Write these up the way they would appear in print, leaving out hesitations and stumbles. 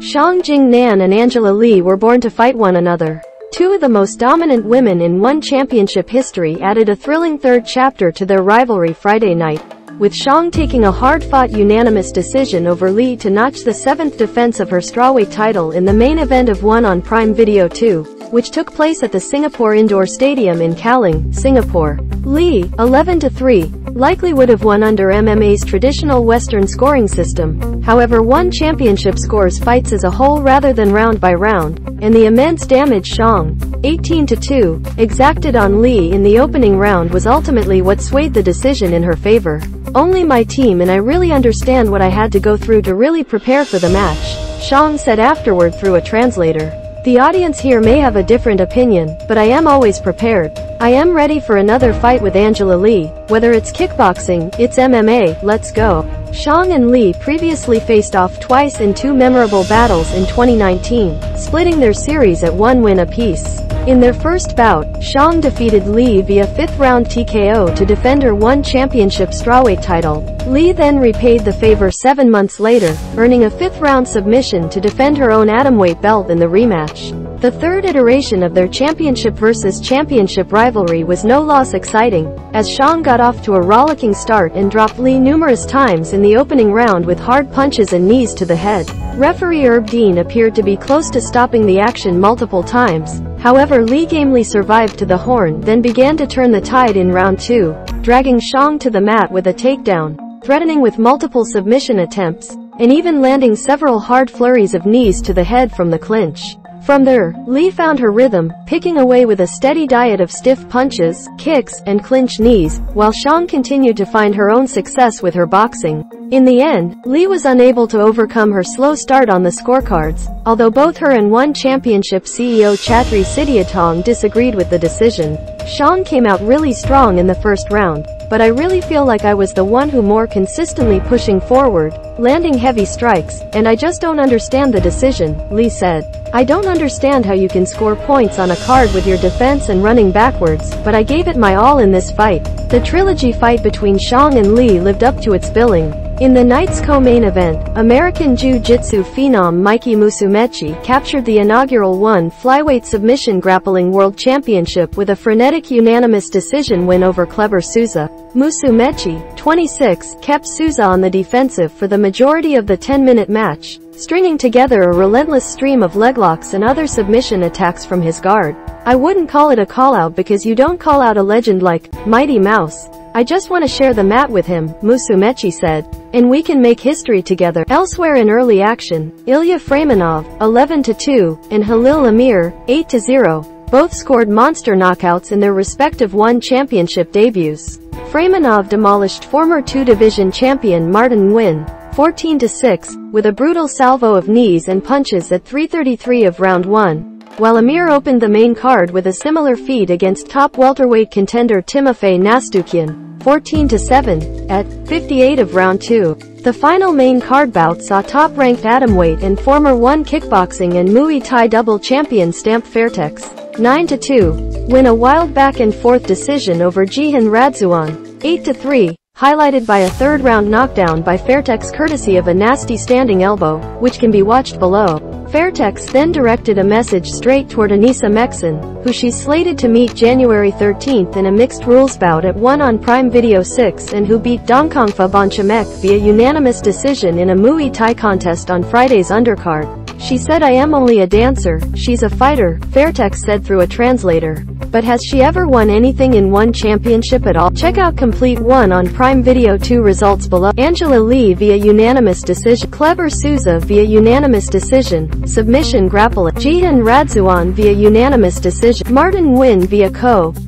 Xiong Jing Nan and Anissa Lee were born to fight one another. Two of the most dominant women in one championship history added a thrilling third chapter to their rivalry Friday night, with Xiong taking a hard-fought unanimous decision over Lee to notch the 7th defense of her strawweight title in the main event of One on Prime Video 2, which took place at the Singapore Indoor Stadium in Kallang, Singapore. Lee, 11-3, likely would have won under MMA's traditional Western scoring system. However, one championship scores fights as a whole rather than round by round, and the immense damage Xiong, 18-2, exacted on Lee in the opening round was ultimately what swayed the decision in her favor. "Only my team and I really understand what I had to go through to really prepare for the match," Xiong said afterward through a translator. "The audience here may have a different opinion, but I am always prepared. I am ready for another fight with Anissa Lee. Whether it's kickboxing, it's MMA, let's go." Xiong and Lee previously faced off twice in two memorable battles in 2019, splitting their series at 1 win apiece. In their first bout, Xiong defeated Lee via 5th round TKO to defend her one championship strawweight title. Lee then repaid the favor 7 months later, earning a 5th round submission to defend her own atomweight belt in the rematch. The third iteration of their championship versus championship rivalry was no less exciting, as Xiong got off to a rollicking start and dropped Lee numerous times in the opening round with hard punches and knees to the head. Referee Herb Dean appeared to be close to stopping the action multiple times. However, Lee gamely survived to the horn, then began to turn the tide in round 2, dragging Xiong to the mat with a takedown, threatening with multiple submission attempts, and even landing several hard flurries of knees to the head from the clinch. From there, Lee found her rhythm, picking away with a steady diet of stiff punches, kicks, and clinch knees, while Xiong continued to find her own success with her boxing. In the end, Lee was unable to overcome her slow start on the scorecards, although both her and one championship CEO Chatri Sityodtong disagreed with the decision. "Xiong came out really strong in the first round, but I really feel like I was the one who more consistently pushing forward, landing heavy strikes, and I just don't understand the decision," Lee said. "I don't understand how you can score points on a card with your defense and running backwards, but I gave it my all in this fight." The trilogy fight between Xiong and Lee lived up to its billing. In the night's co-main event, American jiu-jitsu phenom Mikey Musumeci captured the inaugural one flyweight submission grappling world championship with a frenetic unanimous decision win over Cleber Sousa. Musumeci, 26, kept Sousa on the defensive for the majority of the 10-minute match, stringing together a relentless stream of leglocks and other submission attacks from his guard. "I wouldn't call it a call-out because you don't call out a legend like Mighty Mouse. I just want to share the mat with him," Musumeci said, "and we can make history together." Elsewhere in early action, Ilya Freymanov, 11-2, and Halil Amir, 8-0, both scored monster knockouts in their respective one championship debuts. Freymanov demolished former 2-division champion Martin Nguyen, 14-6, with a brutal salvo of knees and punches at 3:33 of round 1. While Amir opened the main card with a similar feat against top welterweight contender Timofey Nastyukhin, 14-7, at 58 of round 2. The final main card bout saw top-ranked atomweight and former one kickboxing and Muay Thai double champion Stamp Fairtex, 9-2, win a wild back-and-forth decision over Jihin Radzuan, 8-3, highlighted by a third-round knockdown by Fairtex courtesy of a nasty standing elbow, which can be watched below. Fairtex then directed a message straight toward Anissa Meksen, who she's slated to meet January 13th in a mixed rules bout at 1 on Prime Video 6 and who beat Dangkongfah Banchamek via unanimous decision in a Muay Thai contest on Friday's undercard. "She said I am only a dancer, she's a fighter," Fairtex said through a translator. But has she ever won anything in one championship at all? Check out complete One on Prime Video 2 results below. Anissa Lee via unanimous decision. Cleber Sousa via unanimous decision, submission grappling. Jihin Radzuan via unanimous decision. Martin Nguyen via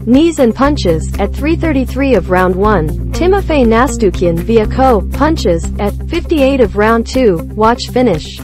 knees and punches, at 3:33 of round 1. Timofey Nastyukhin via punches, at 58 of round 2. Watch finish.